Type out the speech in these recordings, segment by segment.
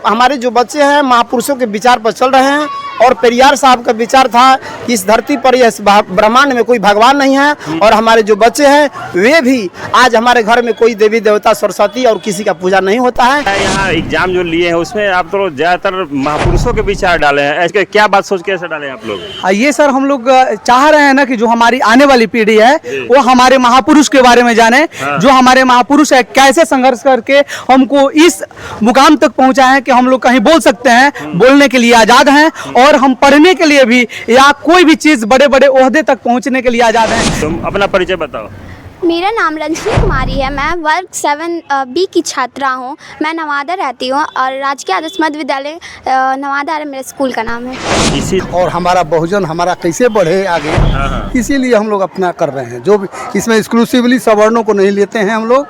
हमारे जो बच्चे हैं महापुरुषों के विचार पर चल रहे हैं और पेरियार साहब का विचार था कि इस धरती पर इस ब्रह्मांड में कोई भगवान नहीं है और हमारे जो बच्चे हैं वे भी आज हमारे घर में कोई देवी देवता सरस्वती और किसी का पूजा नहीं होता है। यहाँ एग्जाम जो लिए हैं उसमें आप तो ज्यादातर महापुरुषों के विचार डाले हैं, ऐसे क्या बात सोच के ऐसे डाले हैं आप लोग? ये सर हम लोग चाह रहे हैं ना कि जो हमारी आने वाली पीढ़ी है वो हमारे महापुरुष के बारे में जाने। हाँ। जो हमारे महापुरुष है कैसे संघर्ष करके हमको इस मुकाम तक पहुंचा है कि हम लोग कहीं बोल सकते हैं, बोलने के लिए आजाद हैं और हम पढ़ने के लिए भी या कोई भी चीज बड़े बड़े ओहदे तक पहुंचने के लिए आजाद हैं। तुम अपना परिचय बताओ। मेरा नाम रंजनी कुमारी है। मैं वर्ग 7B की छात्रा हूँ। मैं नवादा रहती हूँ और राजकीय आदर्श मध्य विद्यालय नवादा मेरे स्कूल का नाम है। इसी और हमारा बहुजन हमारा कैसे बढ़े आगे, इसीलिए हम लोग अपना कर रहे हैं। जो भी इसमें एक्सक्लूसिवली सवर्णों को नहीं लेते हैं हम लोग,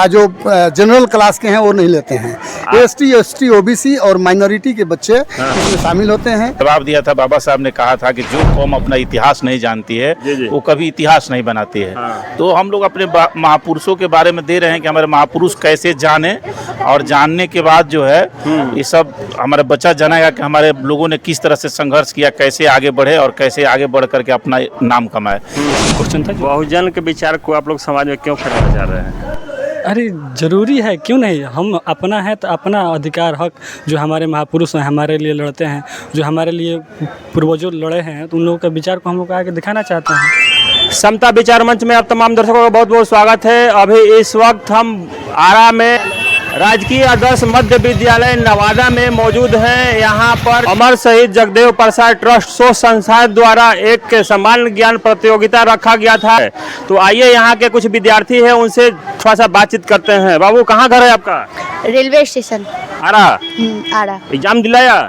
जो जनरल क्लास के हैं वो नहीं लेते हैं। ST ST OBC और माइनॉरिटी के बच्चे इसमें शामिल होते हैं। जवाब दिया था, बाबा साहब ने कहा था कि जो कौम अपना इतिहास नहीं जानती है वो कभी इतिहास नहीं बनाती है। तो हम लोग अपने महापुरुषों के बारे में दे रहे हैं कि हमारे महापुरुष कैसे जाने और जानने के बाद जो है ये सब हमारा बच्चा जानेगा कि हमारे लोगों ने किस तरह से संघर्ष किया, कैसे आगे बढ़े और कैसे आगे बढ़ करके अपना नाम कमाए। क्वेश्चन था बहुजन के विचार को आप लोग समाज में क्यों फैलाना चाह रहे हैं? अरे जरूरी है, क्यों नहीं। हम अपना है तो अपना अधिकार हक जो हमारे महापुरुष हैं हमारे लिए लड़ते हैं, जो हमारे लिए पूर्वजों लड़े हैं, तो उन लोगों के विचार को हम लोग आगे दिखाना चाहते हैं। समता विचार मंच में आप तमाम दर्शकों का बहुत बहुत स्वागत है। अभी इस वक्त हम आरा में राजकीय आदर्श मध्य विद्यालय नवादा में मौजूद हैं। यहाँ पर अमर शहीद जगदेव प्रसाद ट्रस्ट सोच संस्थान द्वारा एक सामान्य ज्ञान प्रतियोगिता रखा गया था। तो आइए यहाँ के कुछ विद्यार्थी हैं उनसे थोड़ा सा बातचीत करते हैं। बाबू कहाँ घर है आपका? रेलवे स्टेशन आरा। आरा। एग्जाम दिलाया?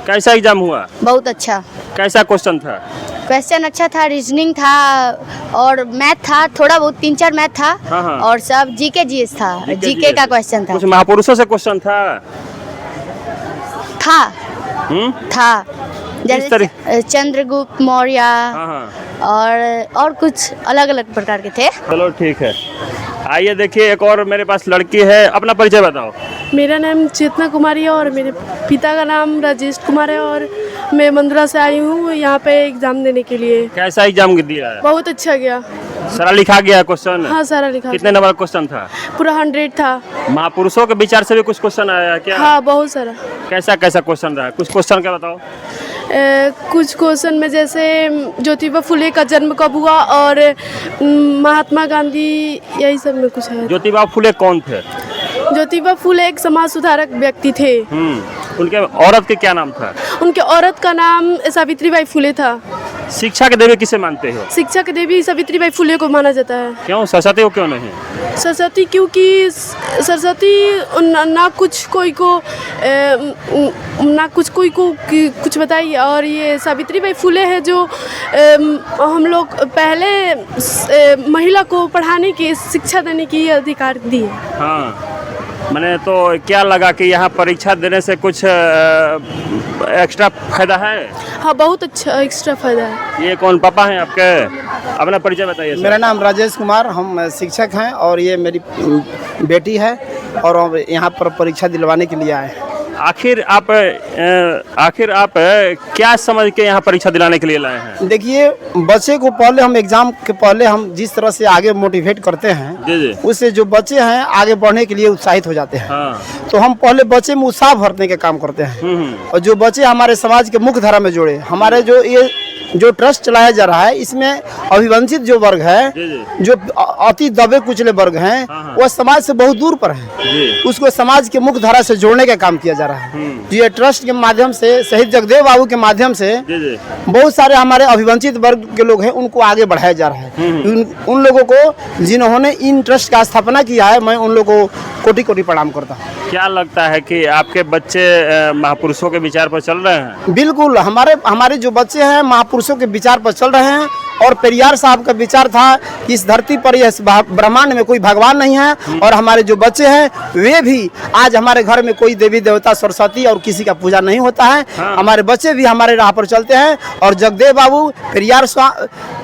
कैसा एग्जाम हुआ? बहुत अच्छा। कैसा क्वेश्चन था? क्वेश्चन अच्छा था, रीजनिंग था और मैथ था, थोड़ा बहुत 3-4 मैथ था। हाँ। और सब GK GS था। GK का क्वेश्चन था। कुछ महापुरुषों से क्वेश्चन था? था जैसे चंद्रगुप्त मौर्य और कुछ अलग अलग प्रकार के थे। चलो ठीक है। आइए देखिए एक और मेरे पास लड़की है, अपना परिचय बताओ। मेरा नाम चेतना कुमारी है और मेरे पिता का नाम राजेश कुमार है और मैं मंदुरा से आई हूँ यहाँ पे एग्जाम देने के लिए। कैसा एग्जाम दिया है? बहुत अच्छा गया। सारा लिखा गया क्वेश्चन? हाँ सारा लिखा। कितने नंबर क्वेश्चन था? पूरा 100 था। महापुरुषों के विचार से भी कुछ क्वेश्चन आया क्या? हाँ बहुत सारा। कैसा कैसा क्वेश्चन रहा? कुछ क्वेश्चन का बताओ। कुछ क्वेश्चन में जैसे ज्योतिबा फुले का जन्म कब हुआ और महात्मा गांधी, यही सब में कुछ है। ज्योतिबा फुले कौन थे? ज्योतिबा फुले एक समाज सुधारक व्यक्ति थे। उनके औरत के क्या नाम था? उनके औरत का नाम सावित्रीबाई फुले था। शिक्षा के देवी किसे मानते हो? शिक्षा के देवी सावित्रीबाई फुले को माना जाता है। क्यों? सरस्वती को क्यों नहीं? सरस्वती क्योंकि सरस्वती ना कुछ कोई को कुछ बताई और ये सावित्रीबाई फुले है जो हम लोग पहले महिला को पढ़ाने की शिक्षा देने की अधिकार दी है। हाँ मैंने तो क्या लगा कि यहाँ परीक्षा देने से कुछ एक्स्ट्रा फायदा है? हाँ बहुत अच्छा एक्स्ट्रा फायदा है। ये कौन पापा हैं आपके? अपना परिचय बताइए। मेरा नाम राजेश कुमार, हम शिक्षक हैं और ये मेरी बेटी है और यहाँ पर परीक्षा दिलवाने के लिए आए। आखिर आप क्या समझ के यहाँ परीक्षा दिलाने के लिए लाए हैं? देखिए बच्चे को पहले हम एग्जाम के पहले हम जिस तरह से आगे मोटिवेट करते हैं उससे जो बच्चे हैं आगे बढ़ने के लिए उत्साहित हो जाते हैं। हाँ। तो हम पहले बच्चे में उत्साह भरने का काम करते हैं और जो बच्चे हमारे समाज के मुख्य धारा में जोड़े, हमारे जो ट्रस्ट चलाया जा रहा है इसमें अभिवंचित जो वर्ग है, जो अति दबे कुचले वर्ग हैं, वो समाज से बहुत दूर पर है, उसको समाज के मुख्य धारा से जोड़ने का काम किया जा रहा है। ये ट्रस्ट के माध्यम से, शहीद जगदेव बाबू के माध्यम से बहुत सारे हमारे अभिवंचित वर्ग के लोग हैं उनको आगे बढ़ाया जा रहा है। उन लोगों को जिन्होंने इन ट्रस्ट का स्थापना किया है, मैं उन लोगों को कोटि कोटि प्रणाम करता हूँ। क्या लगता है कि आपके बच्चे महापुरुषों के विचार पर चल रहे हैं? बिल्कुल, हमारे जो बच्चे हैं महापुरुषों के विचार पर चल रहे हैं और पेरियार साहब का विचार था कि इस धरती पर इस ब्रह्मांड में कोई भगवान नहीं है और हमारे जो बच्चे हैं वे भी आज हमारे घर में कोई देवी देवता सरस्वती और किसी का पूजा नहीं होता है। हमारे बच्चे भी हमारे राह पर चलते हैं और जगदेव बाबू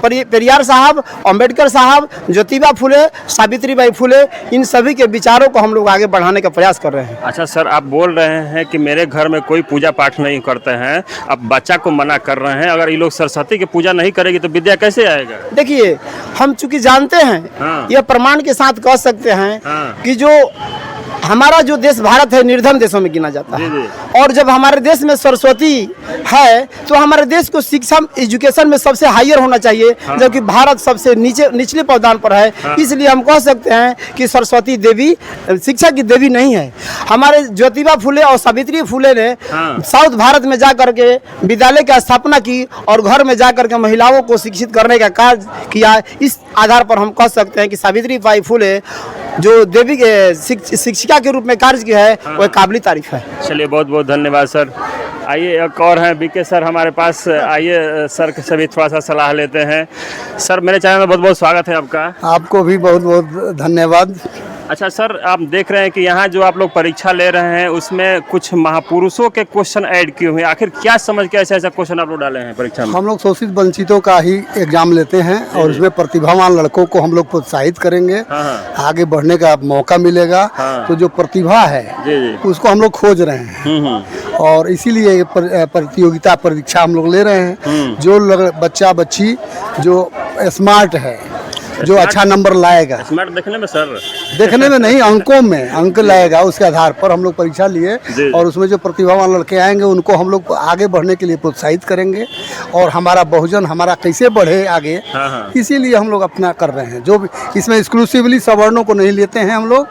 पेरियार साहब, अंबेडकर साहब, ज्योतिबा फुले, सावित्रीबाई फुले, इन सभी के विचारों को हम लोग आगे बढ़ाने का प्रयास कर रहे हैं। अच्छा सर, आप बोल रहे हैं कि मेरे घर में कोई पूजा पाठ नहीं करते हैं, अब बच्चा को मना कर रहे हैं, अगर ये लोग सरस्वती की पूजा नहीं करेगी तो विद्या कैसे आएगा? देखिए, हम चूंकि जानते हैं, हाँ। यह प्रमाण के साथ कह सकते हैं हाँ। कि जो हमारा जो देश भारत है निर्धन देशों में गिना जाता है, और जब हमारे देश में सरस्वती है तो हमारे देश को शिक्षा एजुकेशन में सबसे हायर होना चाहिए, जबकि भारत सबसे निचले पावदान पर है। इसलिए हम कह सकते हैं कि सरस्वती देवी शिक्षा की देवी नहीं है। हमारे ज्योतिबा फुले और सावित्री फुले ने साउथ भारत में जा करके विद्यालय की स्थापना की और घर में जा करके महिलाओं को शिक्षित करने का कार्य किया। इस आधार पर हम कह सकते हैं कि सावित्रीबाई फुले जो देवी के शिक्षिका के रूप में कार्य किया है, वह काबिल तारीफ है। चलिए, बहुत बहुत धन्यवाद सर। आइए, एक और हैं बीके सर हमारे पास। आइए सर से भी थोड़ा सा सलाह लेते हैं। सर, मेरे चैनल में बहुत बहुत स्वागत है आपका। आपको भी बहुत बहुत धन्यवाद। अच्छा सर, आप देख रहे हैं कि यहाँ जो आप लोग परीक्षा ले रहे हैं उसमें कुछ महापुरुषों के क्वेश्चन ऐड किए हुए हैं। आखिर क्या समझ के ऐसा ऐसा क्वेश्चन आप लोग डाले हैं परीक्षा में? हम लोग शोषित वंचितों का ही एग्जाम लेते हैं और उसमें प्रतिभावान लड़कों को हम लोग प्रोत्साहित करेंगे, आगे बढ़ने का मौका मिलेगा। तो जो प्रतिभा है उसको हम लोग खोज रहे हैं और इसीलिए ये प्रतियोगिता परीक्षा हम लोग ले रहे हैं। जो बच्चा बच्ची जो स्मार्ट है, जो अच्छा नंबर लाएगा, स्मार्ट देखने में सर, देखने में नहीं, अंकों में अंक लाएगा, उसके आधार पर हम लोग परीक्षा लिए और उसमें जो प्रतिभावान लड़के आएंगे उनको हम लोग आगे बढ़ने के लिए प्रोत्साहित करेंगे और हमारा बहुजन हमारा कैसे बढ़े आगे, इसीलिए हम लोग अपना कर रहे हैं। जो इसमें एक्सक्लूसिवली सवर्णों को नहीं लेते हैं हम लोग,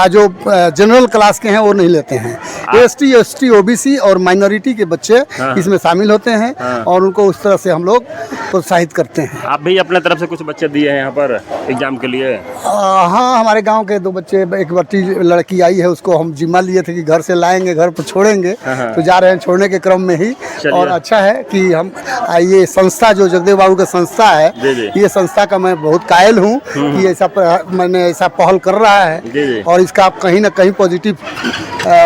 जो जनरल क्लास के हैं वो नहीं लेते हैं। ST OBC और माइनॉरिटी के बच्चे इसमें शामिल होते हैं और उनको उस तरह से हम लोग प्रोत्साहित करते हैं। आप भी अपने तरफ से कुछ बच्चे दिए हैं यहाँ पर एग्जाम के लिए? हाँ, हमारे गांव के 2 बच्चे, एक बच्ची लड़की आई है, उसको हम जिम्मा लिए थे कि घर से लाएंगे, घर पर छोड़ेंगे, तो जा रहे हैं छोड़ने के क्रम में ही। और अच्छा है कि हम ये संस्था जो जगदेव बाबू का संस्था है, ये संस्था का मैं बहुत कायल हूँ कि ऐसा मैंने ऐसा पहल कर रहा है और इसका कहीं ना कहीं पॉजिटिव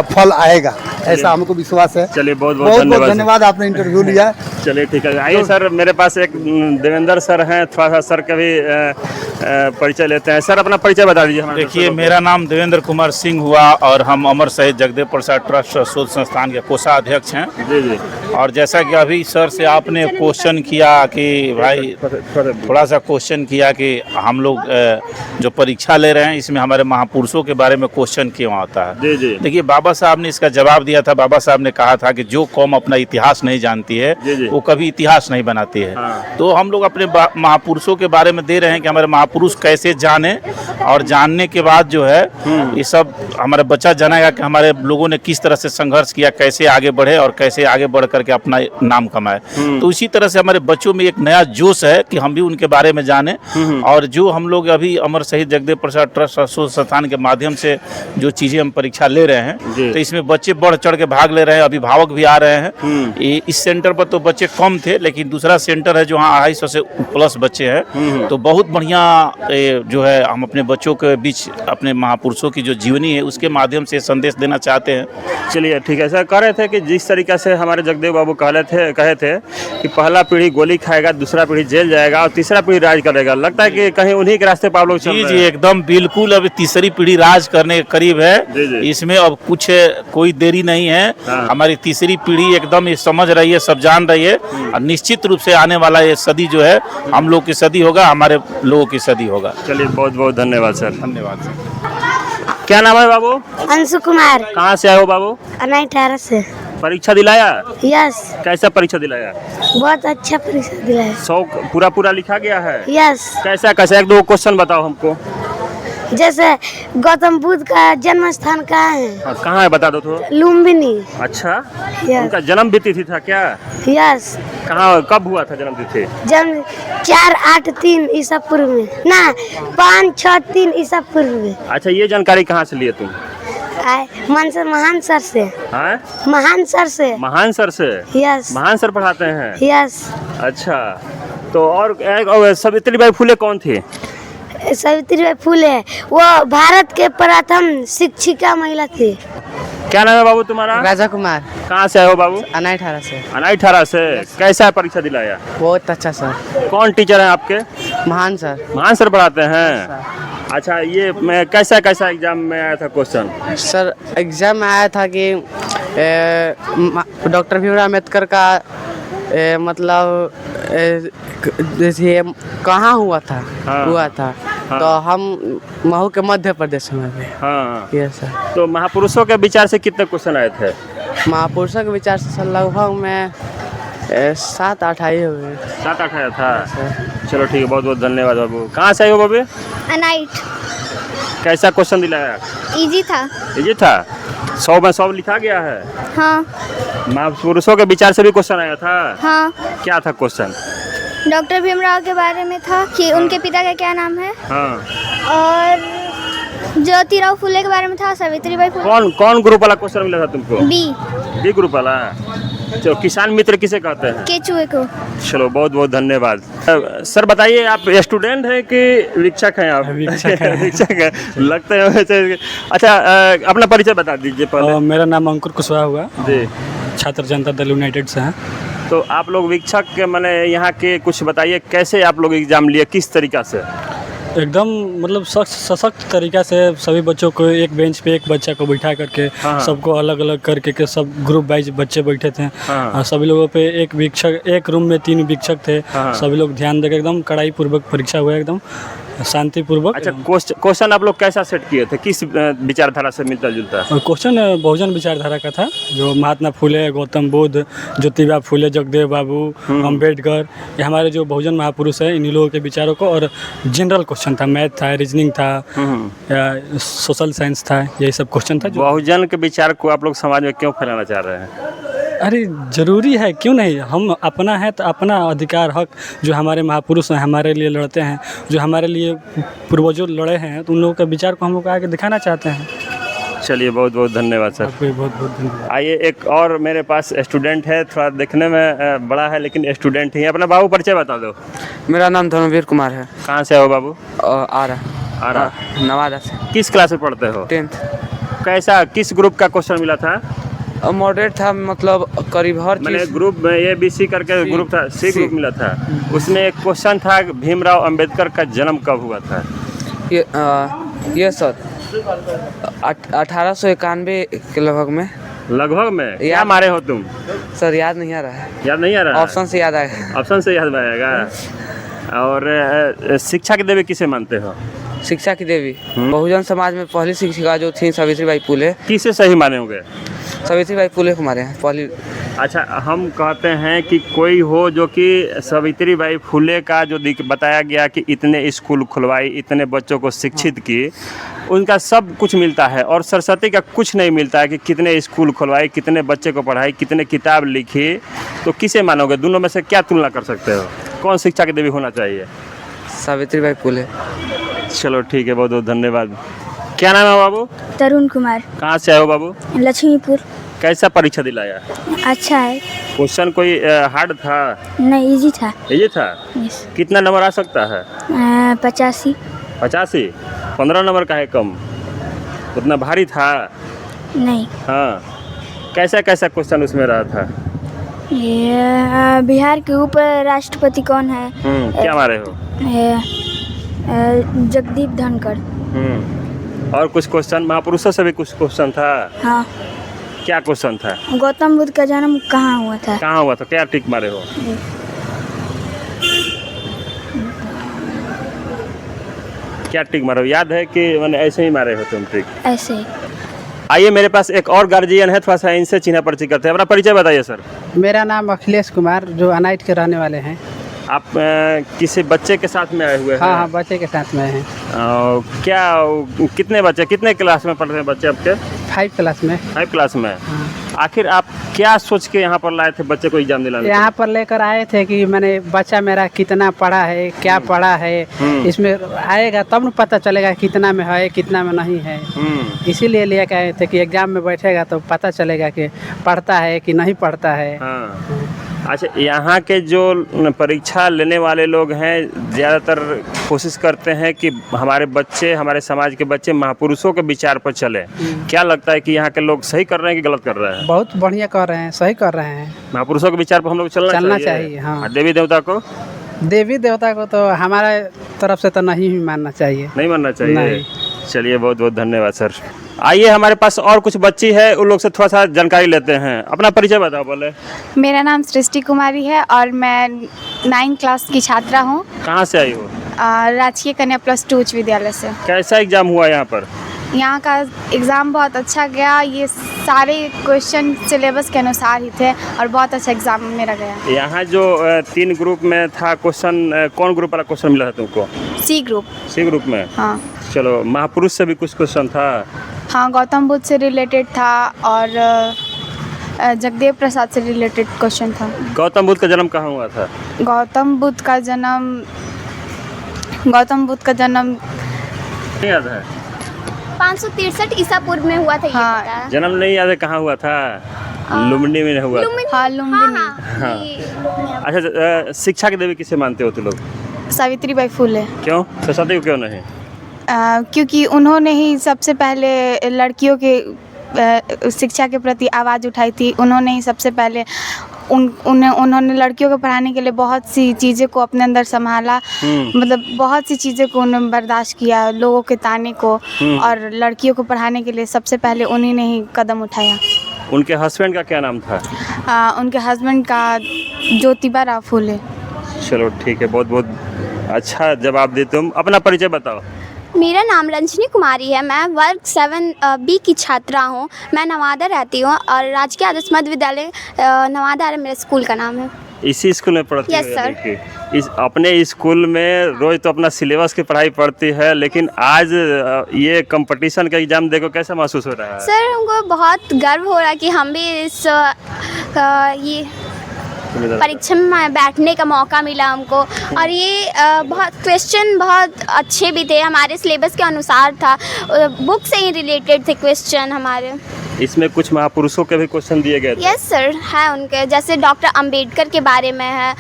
फल आएगा, ऐसा हमको विश्वास है। चलिए, बहुत बहुत धन्यवाद, आपने इंटरव्यू लिया। चलिए ठीक है। आइए सर, मेरे पास एक देवेंद्र सर हैं, थोड़ा सा सर का भी परिचय लेते हैं। सर, अपना परिचय बता दीजिए। देखिए, मेरा नाम देवेंद्र कुमार सिंह हुआ और हम अमर शहीद जगदेव प्रसाद ट्रस्ट शोध संस्थान के कोषाध्यक्ष हैं। जी। और जैसा कि अभी सर से आपने क्वेश्चन किया कि भाई थोड़ा सा क्वेश्चन किया कि हम लोग जो परीक्षा ले रहे हैं इसमें हमारे महापुरुषों के बारे में क्वेश्चन क्यों आता है। जी। देखिए, बाबा साहब ने इसका जवाब दिया था। बाबा साहब ने कहा था कि जो कौम अपना इतिहास नहीं जानती है वो कभी इतिहास नहीं बनाती है। तो हम लोग अपने महापुरुषों के बारे में दे रहे हैं कि हमारे महापुरुष कैसे जाने, और जानने के बाद जो है ये सब हमारा बच्चा जानेगा कि हमारे लोगों ने किस तरह से संघर्ष किया, कैसे आगे बढ़े और कैसे आगे बढ़ करके अपना नाम कमाए। तो इसी तरह से हमारे बच्चों में एक नया जोश है कि हम भी उनके बारे में जाने। और जो हम लोग अभी अमर शहीद जगदेव प्रसाद ट्रस्ट शोध संस्थान के माध्यम से जो चीजें हम परीक्षा ले रहे हैं, तो इसमें बच्चे बढ़ चढ़ के भाग ले रहे हैं, अभिभावक भी आ रहे हैं। इस सेंटर पर तो बच्चे कम थे, लेकिन दूसरा सेंटर है जो वहाँ 250 से प्लस बच्चे हैं। तो बहुत बढ़िया जो है हम अपने बच्चों के बीच अपने महापुरुषों की जो जीवनी है उसके माध्यम से संदेश देना चाहते हैं। चलिए ठीक है सर। कह रहे थे कि जिस तरीके से हमारे जगदेव बाबू कहे थे कि पहला पीढ़ी गोली खाएगा, दूसरा पीढ़ी जेल जाएगा और तीसरा पीढ़ी राज करेगा, लगता है कि कहीं उन्हीं के रास्ते पर आप लोग चल रहे हैं। जी, एकदम बिल्कुल। अब तीसरी पीढ़ी राज करने के करीब है। इसमें अब कुछ कोई देरी नहीं है। हमारी तीसरी पीढ़ी एकदम ये समझ रही है, सब जान रही है और निश्चित रूप से आने वाला ये सदी जो है हम लोग की सदी होगा, हमारे लोगों की सदी होगा। चलिए, बहुत बहुत धन्यवाद सर। धन्यवाद सर। क्या नाम है बाबू? अंशु कुमार। कहाँ से आए हो बाबू? अनाइठारा से। परीक्षा दिलाया? यस। कैसा परीक्षा दिलाया? बहुत अच्छा परीक्षा दिलाया। 100 पूरा लिखा गया है? यस। कैसा एक दो क्वेश्चन बताओ हमको। जैसे गौतम बुद्ध का जन्म स्थान कहाँ है? कहाँ है बता दो तो। लुम्बिनी। अच्छा, यस। उनका जन्म तिथि था क्या? यस। कहाँ, कब हुआ था जन्म तिथि? जन्म 483 ईसा पूर्व में, ना 563 ईसा पूर्व में। अच्छा, ये जानकारी कहाँ से लिए तुम? महान सर से। हाँ? महान सर से। महान सर से? यस। महान सर पढ़ाते हैं? यस। अच्छा, तो और सावित्रीबाई फुले कौन थी? सावित्रीबाई फुले वो भारत के प्रथम शिक्षिका महिला थी। क्या नाम है बाबू तुम्हारा? राजा कुमार, कहाँ से आए हो बाबू? अनाई 18 से। अनाई 18 से। कैसा परीक्षा दिलाया? बहुत अच्छा सर। कौन टीचर हैं आपके? महान सर। महान सर पढ़ाते हैं। अच्छा, ये मैं कैसा कैसा एग्जाम में आया था क्वेश्चन? सर एग्जाम में आया था कि डॉक्टर भीमराव अम्बेडकर का मतलब जैसे कहाँ हुआ था? हाँ। हुआ था। हाँ। तो हम महू के मध्य प्रदेश में थे। हाँ, ये सर। तो महापुरुषों के विचार से कितने क्वेश्चन आए थे? महापुरुषों के विचार से सर लगभग में 7-8 आए हुए। 7-8 आया था। चलो ठीक है, बहुत बहुत धन्यवाद बाबू। कहाँ से आए हो बाबू? अनाइट। कैसा क्वेश्चन दिलाया? इजी था। ये था 100 में 100 लिखा गया है। हाँ महापुरुषों के विचार से भी क्वेश्चन आया था। हाँ। क्या था क्वेश्चन? डॉक्टर भीमराव के बारे में था कि उनके पिता का क्या नाम है, हाँ। और ज्योतिराव फुले के बारे में था, सावित्रीबाई फुले। कौन कौन ग्रुप वाला क्वेश्चन मिला था तुमको? बी ग्रुप वाला। चलो, किसान मित्र किसे कहते हैं? केचुए को। चलो, बहुत बहुत धन्यवाद। सर बताइए, आप स्टूडेंट हैं कि वीक्षक हैं आप? वीक्षक हैं। वीक्षक हैं, लगता है वैसे। अच्छा, अपना परिचय बता दीजिए पहले। मेरा नाम अंकुर कुशवाहा हुआ, जी। छात्र जनता दल यूनाइटेड से हैं। तो आप लोग वीक्षक के मैंने यहाँ के कुछ बताइए, कैसे आप लोग एग्जाम लिए, किस तरीका से? एकदम मतलब सशक्त तरीका से सभी बच्चों को एक बेंच पे एक बच्चा को बिठा करके हाँ। सबको अलग अलग करके के सब ग्रुप वाइज बच्चे बैठे थे। हाँ। और सभी लोगों पे एक वीक्षक, एक रूम में 3 वीक्षक थे। हाँ। सभी लोग ध्यान देकर एकदम कड़ाई पूर्वक परीक्षा हुआ, एकदम शांतिपूर्वक। अच्छा, क्वेश्चन आप लोग कैसा सेट किए थे, किस विचारधारा से मिलता जुलता? क्वेश्चन बहुजन विचारधारा का था, जो महात्मा फुले, गौतम बुद्ध, ज्योतिबा फुले, जगदेव बाबू, अम्बेडकर, ये हमारे जो बहुजन महापुरुष हैं, इन्हीं लोगों के विचारों को। और जनरल क्वेश्चन था, मैथ था, रीजनिंग था, या सोशल साइंस था, यही सब क्वेश्चन था। बहुजन के विचार को आप लोग समाज में क्यों फैलाना चाह रहे हैं? अरे जरूरी है, क्यों नहीं। हम अपना है तो अपना अधिकार, हक, जो हमारे महापुरुष हैं हमारे लिए लड़ते हैं, जो हमारे लिए पूर्वजों लड़े हैं, तो उन लोगों के विचार को हम लोग आगे दिखाना चाहते हैं। चलिए, बहुत बहुत धन्यवाद सर। आपको भी बहुत बहुत धन्यवाद। आइए, एक और मेरे पास स्टूडेंट है, थोड़ा देखने में बड़ा है लेकिन स्टूडेंट ही है। अपना बाबू परिचय बता दो। मेरा नाम धर्मवीर कुमार है। कहाँ से हो बाबू? आरा नवादा से। किस क्लास में पढ़ते हो? 10th। कैसा, किस ग्रुप का क्वेश्चन मिला था? मॉडरेट था, मतलब करीब हर मैंने चीज। ग्रुप में ABC करके ग्रुप था, सी ग्रुप मिला था। उसमें एक क्वेश्चन था, भीमराव अंबेडकर का जन्म कब हुआ था? ये सर 1891 के लगभग में। लगभग में? क्या मारे हो तुम? सर याद नहीं आ रहा है। याद नहीं आ रहा? ऑप्शन से याद आएगा। ऑप्शन से याद आएगा। और शिक्षा के देवी किसे मानते हो? शिक्षा की देवी बहुजन समाज में पहली शिक्षिका जो थी सावित्रीबाई फुले। किसे सही माने होंगे? सावित्रीबाई फुले को मारे हैं पहली। अच्छा, हम कहते हैं कि कोई हो जो कि सावित्रीबाई फुले का जो बताया गया कि इतने स्कूल खुलवाई, इतने बच्चों को शिक्षित की, उनका सब कुछ मिलता है, और सरस्वती का कुछ नहीं मिलता है कि कितने स्कूल खुलवाई, कितने बच्चे को पढ़ाई, कितने किताब लिखी। तो किसे मानोगे? दोनों में से क्या तुलना कर सकते हो? कौन शिक्षा की देवी होना चाहिए? सावित्रीबाई फुले। चलो ठीक है, बहुत बहुत धन्यवाद। क्या नाम है बाबू? तरुण कुमार। कहाँ से आए हो बाबू? लक्ष्मीपुर। कैसा परीक्षा दिलाया? अच्छा है। क्वेश्चन कोई हार्ड था? नहीं, इजी था। ये था? कितना नंबर आ सकता है? 85। 85? 15 नंबर का है कम? उतना भारी था? नहीं। हाँ, कैसा कैसा क्वेश्चन उसमें रहा था? ये बिहार के उप राष्ट्रपति कौन है? क्या मारे हो? जगदीप धनखड़। और कुछ क्वेश्चन महापुरुषों से भी कुछ क्वेश्चन था? हाँ। क्या क्वेश्चन था? गौतम बुद्ध का जन्म कहाँ हुआ था? कहाँ हुआ था? क्या टिक मारे हो? क्या टिक मारे हो? याद है कि मैंने ऐसे ही मारे हो तुम टिक? ऐसे ही। आइए, मेरे पास एक और गार्जियन है, थोड़ा सा इनसे चिन्ह परिचय करते हैं। अपना परिचय बताइए सर। मेरा नाम अखिलेश कुमार, जो अनाइट के रहने वाले हैं। आप किसी बच्चे के साथ में आए हुए हैं? हाँ, बच्चे के साथ में हैं। क्या, कितने बच्चे, कितने क्लास में पढ़ रहे हैं बच्चे आपके? 5 क्लास में। 5 क्लास में। आखिर आप क्या सोच के यहाँ पर लाए थे बच्चे को एग्जाम दिलाने? यहाँ पर लेकर आए थे कि मैंने बच्चा मेरा कितना पढ़ा है, क्या पढ़ा है, इसमें आएगा तब न पता चलेगा कितना में है, कितना में नहीं है। इसीलिए लेकर आए थे कि एग्जाम में बैठेगा तो पता चलेगा कि पढ़ता है कि नहीं पढ़ता है। अच्छा, यहाँ के जो परीक्षा लेने वाले लोग हैं ज़्यादातर कोशिश करते हैं कि हमारे बच्चे, हमारे समाज के बच्चे महापुरुषों के विचार पर चले। क्या लगता है कि यहाँ के लोग सही कर रहे हैं कि गलत कर रहे हैं? बहुत बढ़िया कर रहे हैं, सही कर रहे हैं। महापुरुषों के विचार पर हम लोग चलना चाहिए। हाँ। और देवी देवता को तो हमारे तरफ से तो नहीं मानना चाहिए। नहीं मानना चाहिए। नहीं। चलिए, बहुत बहुत धन्यवाद सर। आइए, हमारे पास और कुछ बच्ची है, उन लोग से थोड़ा सा जानकारी लेते हैं। अपना परिचय बताओ। बोले। मेरा नाम सृष्टि कुमारी है और मैं 9th क्लास की छात्रा हूँ। कहाँ से आई हो? राजकीय कन्या +2 उच्च विद्यालय से। कैसा एग्जाम हुआ यहाँ पर? यहाँ का एग्ज़ाम बहुत अच्छा गया। ये सारे क्वेश्चन सिलेबस के अनुसार ही थे और बहुत अच्छा एग्ज़ाम मेरा गया। यहाँ जो 3 ग्रुप में था क्वेश्चन, कौन ग्रुप वाला क्वेश्चन मिला था तुमको? सी ग्रुप। सी ग्रुप में? हाँ। चलो, महापुरुष से भी कुछ क्वेश्चन था? हाँ, गौतम बुद्ध से रिलेटेड था और जगदेव प्रसाद से रिलेटेड क्वेश्चन था। गौतम बुद्ध का जन्म कहाँ हुआ था? गौतम बुद्ध का जन्म नहीं याद है। 563 ईसा पूर्व में हुआ था। हाँ। ये पता है। जन्म नहीं याद है कहाँ हुआ था? लुम्बिनी में हुआ था। हाँ, लुम्बिनी। हाँ। अच्छा, शिक्षा की देवी किसे मानते हो तुम लोग? सावित्रीबाई फुले। क्यों? सरस्वती को क्यों नहीं? क्योंकि उन्होंने ही सबसे पहले लड़कियों के शिक्षा के प्रति आवाज़ उठाई थी। उन्होंने ही सबसे पहले उन्होंने लड़कियों को पढ़ाने के लिए बहुत सी चीज़ें को अपने अंदर संभाला। मतलब बहुत सी चीज़ें को उन्होंने बर्दाश्त किया, लोगों के ताने को, और लड़कियों को पढ़ाने के लिए सबसे पहले उन्हीं ने ही कदम उठाया। उनके हस्बैंड का क्या नाम था? उनके हस्बैंड का ज्योतिबा राव फुले। चलो ठीक है, बहुत बहुत अच्छा जवाब दी। तुम अपना परिचय बताओ। मेरा नाम रंजनी कुमारी है। मैं वर्ग 7B की छात्रा हूँ। मैं नवादा रहती हूँ और राजकीय आदर्श मध्य विद्यालय नवादा मेरे स्कूल का नाम है। इसी स्कूल में पढ़ती Yes, है? sir. देखिए, इस अपने स्कूल में रोज तो अपना सिलेबस की पढ़ाई पढ़ती है, लेकिन आज ये कंपटीशन का एग्जाम देखो, कैसा महसूस हो रहा है? सर, हमको बहुत गर्व हो रहा है कि हम भी इस ये परीक्षा में बैठने का मौका मिला हमको। और ये बहुत क्वेश्चन बहुत अच्छे भी थे, हमारे सिलेबस के अनुसार था, बुक से ही रिलेटेड थे क्वेश्चन हमारे। इसमें कुछ महापुरुषों के भी क्वेश्चन दिए गए थे? यस सर, है उनके, जैसे डॉक्टर अंबेडकर के बारे में है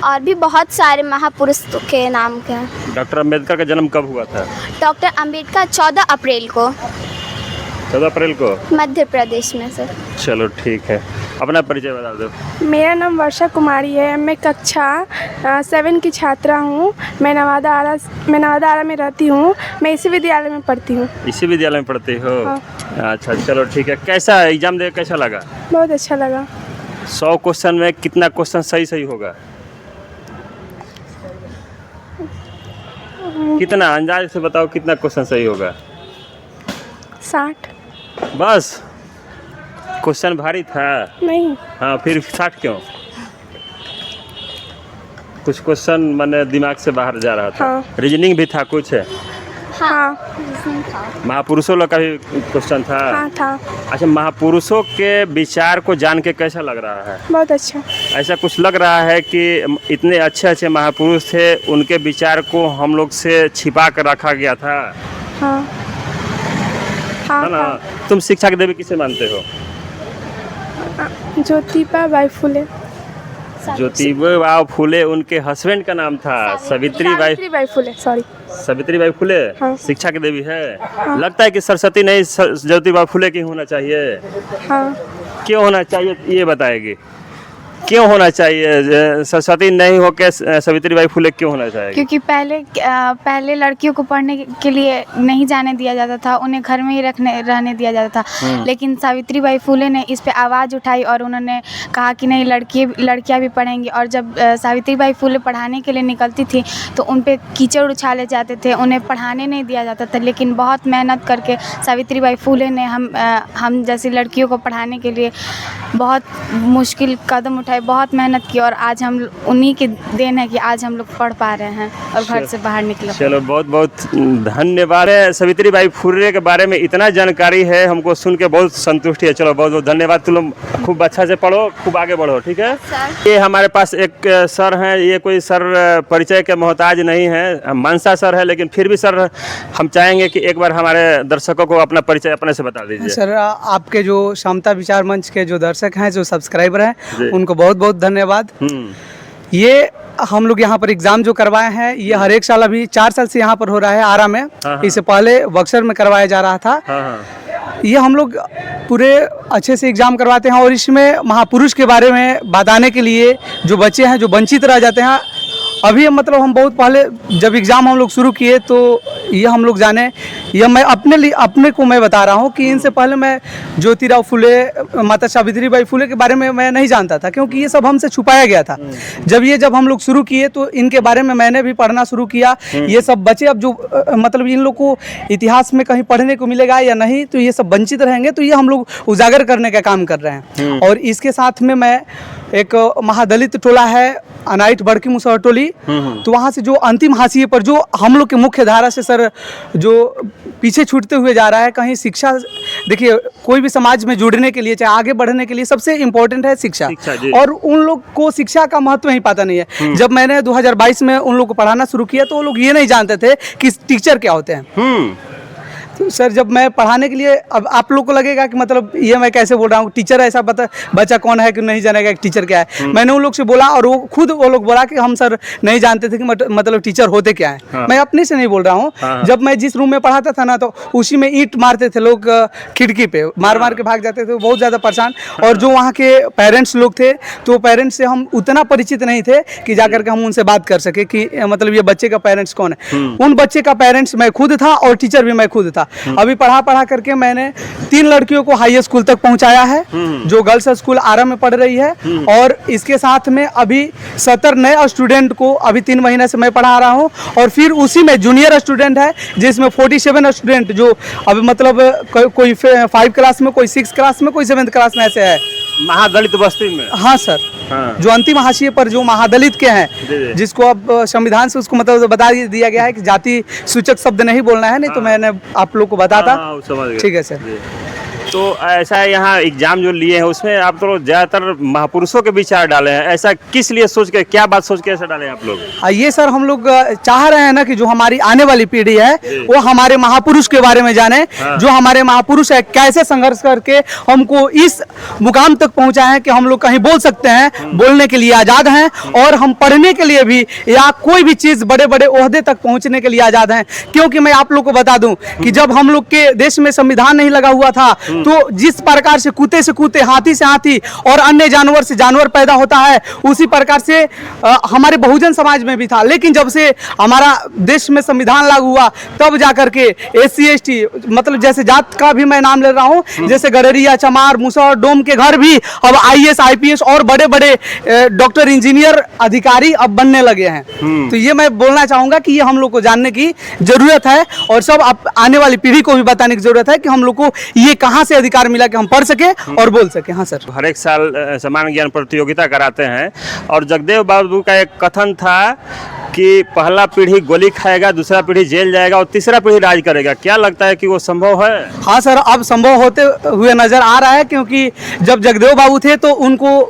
और भी बहुत सारे महापुरुष के नाम के हैं। डॉक्टर अंबेडकर का जन्म कब हुआ था? डॉक्टर अंबेडकर 14 अप्रैल को। 14 अप्रैल को? मध्य प्रदेश में सर। चलो ठीक है, अपना परिचय बता दो। मेरा नाम वर्षा कुमारी है। मैं कक्षा 7 की छात्रा हूँ। मैं नवादा आरा में रहती हूँ। मैं इसी विद्यालय में पढ़ती हूँ। इसी विद्यालय में पढ़ती हो? हाँ। अच्छा, चलो ठीक है। कैसा एग्जाम दे, कैसा लगा? बहुत अच्छा लगा। 100 क्वेश्चन में कितना क्वेश्चन सही होगा? कितना अंदाज से बताओ, कितना क्वेश्चन सही होगा? 60। बस? क्वेश्चन भारी था? नहीं। हाँ, फिर 60 क्यों? कुछ क्वेश्चन मैंने दिमाग से बाहर जा रहा था। हाँ। रीजनिंग भी था कुछ? हाँ। महापुरुषों लोग का भी क्वेश्चन था? हाँ था। अच्छा, महापुरुषों के विचार को जान के कैसा लग रहा है? बहुत अच्छा। ऐसा कुछ लग रहा है कि इतने अच्छे महापुरुष थे, उनके विचार को हम लोग से छिपा कर रखा गया था? हाँ। है ना? तुम शिक्षा की देवी किसे मानते हो? ज्योतिबा बाई फुले। ज्योतिबा फुले, उनके हस्बैंड का नाम था सावित्रीबाई फुले। सॉरी, सावित्रीबाई फुले। हाँ। शिक्षा की देवी है। लगता है कि सरस्वती नहीं, ज्योतिबा फुले की होना चाहिए। हाँ। क्यों होना चाहिए ये बताएगी? क्यों होना चाहिए? सरस्वती नहीं होकर सावित्रीबाई फुले क्यों होना चाहिए? क्योंकि पहले लड़कियों को पढ़ने के लिए नहीं जाने दिया जाता था, उन्हें घर में ही रहने दिया जाता था। लेकिन सावित्रीबाई फुले ने इस पे आवाज़ उठाई और उन्होंने कहा कि नहीं, लड़कियां भी पढ़ेंगी। और जब सावित्रीबाई फुले पढ़ाने के लिए निकलती थी तो उन पे कीचड़ उछाले जाते थे, उन्हें पढ़ाने नहीं दिया जाता था। लेकिन बहुत मेहनत करके सावित्रीबाई फुले ने हम जैसी लड़कियों को पढ़ाने के लिए बहुत मुश्किल कदम उठाए, बहुत मेहनत की, और आज हम उन्हीं की देन है कि आज हम लोग पढ़ पा रहे हैं और घर से बाहर निकले। चलो, बहुत बहुत धन्यवाद। सावित्रीबाई फुले के बारे में इतना जानकारी है, हमको सुन के बहुत संतुष्टि है। चलो, बहुत बहुत धन्यवाद। तुम लोग खूब अच्छा से पढ़ो, खूब आगे बढ़ो, ठीक है? ये हमारे पास एक सर हैं। ये कोई सर परिचय के मोहताज नहीं है, मनसा सर है, लेकिन फिर भी सर हम चाहेंगे कि एक बार हमारे दर्शकों को अपना परिचय अपने से बता दीजिए। सर, आपके जो समता विचार मंच के जो दर्शक हैं, जो सब्सक्राइबर हैं, उनको को बहुत बहुत धन्यवाद। ये हम लोग यहाँ पर एग्ज़ाम जो करवाए हैं ये हर एक साल, अभी 4 साल से यहाँ पर हो रहा है आरा में। इससे पहले बक्सर में करवाया जा रहा था। ये हम लोग पूरे अच्छे से एग्ज़ाम करवाते हैं और इसमें महापुरुष के बारे में बताने के लिए जो बच्चे हैं जो वंचित रह जाते हैं, अभी मतलब हम बहुत पहले जब एग्ज़ाम हम लोग शुरू किए तो ये हम लोग जाने, यह मैं अपने को मैं बता रहा हूँ कि इनसे पहले मैं ज्योतिराव फुले, माता सावित्रीबाई फुले के बारे में मैं नहीं जानता था, क्योंकि ये सब हमसे छुपाया गया था। जब हम लोग शुरू किए तो इनके बारे में मैंने भी पढ़ना शुरू किया। ये सब बच्चे अब जो मतलब इन लोग को इतिहास में कहीं पढ़ने को मिलेगा या नहीं, तो ये सब वंचित रहेंगे, तो ये हम लोग उजागर करने का काम कर रहे हैं। और इसके साथ में मैं एक महादलित टोला है अनाइट बड़की मुसहर टोली, तो वहाँ से जो अंतिम हाशिए पर जो हम लोग के मुख्य धारा से सर जो पीछे छूटते हुए जा रहा है, कहीं शिक्षा, देखिए कोई भी समाज में जुड़ने के लिए, चाहे आगे बढ़ने के लिए सबसे इम्पोर्टेंट है शिक्षा, और उन लोग को शिक्षा का महत्व ही पता नहीं है। जब मैंने 2022 में उन लोग को पढ़ाना शुरू किया तो वो लोग ये नहीं जानते थे कि टीचर क्या होते हैं। तो सर जब मैं पढ़ाने के लिए, अब आप लोग को लगेगा कि मतलब ये मैं कैसे बोल रहा हूँ, टीचर ऐसा बच्चा कौन है कि नहीं जानेगा कि टीचर क्या है। मैंने उन लोग से बोला और वो लोग बोला कि हम सर नहीं जानते थे कि मतलब टीचर होते क्या है। मैं अपने से नहीं बोल रहा हूँ। जब मैं जिस रूम में पढ़ाता था ना, तो उसी में ईंट मारते थे लोग, खिड़की पे मार के भाग जाते थे, बहुत ज़्यादा परेशान। और जो वहाँ के पेरेंट्स लोग थे, तो पेरेंट्स से हम उतना परिचित नहीं थे कि जाकर के हम उनसे बात कर सके कि मतलब ये बच्चे का पेरेंट्स कौन है। उन बच्चे का पेरेंट्स मैं खुद था और टीचर भी मैं खुद था। अभी पढ़ा करके मैंने 3 लड़कियों को हाई स्कूल तक पहुंचाया है, जो गर्ल्स स्कूल आरा में पढ़ रही है। और इसके साथ में अभी 70 नए स्टूडेंट को अभी 3 महीने से मैं पढ़ा रहा हूं। और फिर उसी में जूनियर स्टूडेंट है जिसमें 47 स्टूडेंट जो अभी मतलब कोई 5 क्लास में, कोई 6 क्लास में, कोई 7th क्लास में ऐसे है महादलित बस्ती में। हाँ सर, जो अंतिम हाशिए पर जो महादलित के हैं, जिसको अब संविधान से उसको मतलब बता दिया गया है कि जाति सूचक शब्द नहीं बोलना है, नहीं तो मैंने आप लोग को बताता। ठीक है सर। तो ऐसा है, यहाँ एग्जाम जो लिए हैं उसमें आप तो ज़्यादातर महापुरुषों के विचार डाले हैं, ऐसा किस लिए सोच के, क्या बात सोच के ऐसा डाले हैं आप लोग? ये सर हम लोग चाह रहे हैं ना कि जो हमारी आने वाली पीढ़ी है वो हमारे महापुरुष के बारे में जाने। जो हमारे महापुरुष है कैसे संघर्ष करके हमको इस मुकाम तक पहुंचा है कि हम लोग कहीं बोल सकते हैं, बोलने के लिए आज़ाद हैं, और हम पढ़ने के लिए भी या कोई भी चीज़ बड़े बड़े ओहदे तक पहुँचने के लिए आज़ाद हैं। क्योंकि मैं आप लोग को बता दूँ कि जब हम लोग के देश में संविधान नहीं लगा हुआ था, तो जिस प्रकार से कूते, हाथी से हाथी और अन्य जानवर से जानवर पैदा होता है, उसी प्रकार से हमारे बहुजन समाज में भी था। लेकिन जब से हमारा देश में संविधान लागू हुआ, तब जाकर के SC ST मतलब जैसे जात का भी मैं नाम ले रहा हूँ, जैसे गडरिया, चमार, मुसहर, डोम के घर भी अब IAS IPS और बड़े बड़े डॉक्टर, इंजीनियर, अधिकारी अब बनने लगे हैं। तो ये मैं बोलना चाहूँगा कि ये हम लोग को जानने की जरूरत है, और सब आने वाली पीढ़ी को भी बताने की जरूरत है कि हम लोग को ये कहाँ से अधिकार मिला कि हम पढ़ सके और बोल सके। हाँ सर, हर एक साल सामान्य ज्ञान प्रतियोगिता कराते हैं, और जगदेव बाबू का एक कथन था कि पहला पीढ़ी गोली खाएगा, दूसरा पीढ़ी जेल जाएगा और तीसरा पीढ़ी राज करेगा। क्या लगता है कि वो संभव है? हाँ सर, अब संभव होते हुए नजर आ रहा है, क्योंकि जब जगदेव बाबू थे तो उनको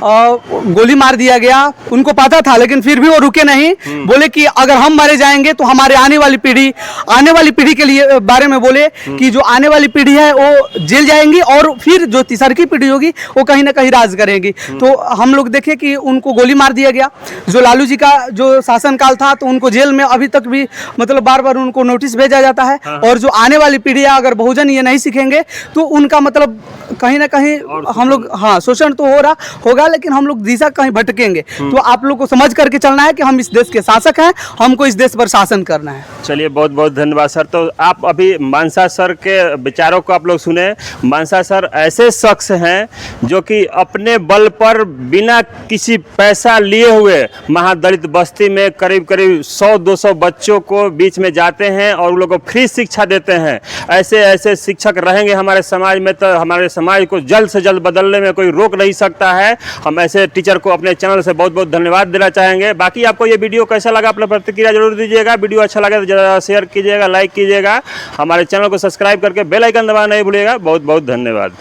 गोली मार दिया गया, उनको पता था, लेकिन फिर भी वो रुके नहीं। बोले कि अगर हम मारे जाएंगे तो हमारे आने वाली पीढ़ी के लिए बारे में बोले कि जो आने वाली पीढ़ी है वो जेल जाएंगी, और फिर जो तीसरी पीढ़ी होगी वो कहीं ना कहीं राज करेगी। तो हम लोग देखे कि उनको गोली मार दिया गया। जो लालू जी का जो शासनकाल था, तो उनको जेल में अभी तक भी मतलब बार उनको नोटिस भेजा जाता है। और जो आने वाली पीढ़ी है, अगर बहुजन ये नहीं सीखेंगे तो उनका मतलब कहीं ना कहीं हम लोग, हाँ, शोषण तो होगा, लेकिन हम लोग दिशा कहीं भटकेंगे। तो आप लोग को समझ करके चलना है कि हम इस देश के शासक हैं, हमको इस देश पर शासन करना है। चलिए, बहुत बहुत धन्यवाद सर। तो आप अभी मानसा सर के विचारों को आप लोग सुने। मानसा सर ऐसे शख्स हैं जो कि अपने बल पर बिना किसी पैसा लिए हुए महादलित बस्ती में करीब 100-200 बच्चों को बीच में जाते हैं और उन लोगों को फ्री शिक्षा देते हैं। ऐसे शिक्षक रहेंगे हमारे समाज में, तो हमारे समाज को जल्द से जल्द बदलने में कोई रोक नहीं सकता है। हम ऐसे टीचर को अपने चैनल से बहुत बहुत धन्यवाद देना चाहेंगे। बाकी आपको ये वीडियो कैसा लगा, अपना प्रतिक्रिया जरूर दीजिएगा। वीडियो अच्छा लगे तो ज़्यादा शेयर कीजिएगा, लाइक कीजिएगा। हमारे चैनल को सब्सक्राइब करके बेल आइकन दबाना नहीं भूलिएगा। बहुत बहुत धन्यवाद।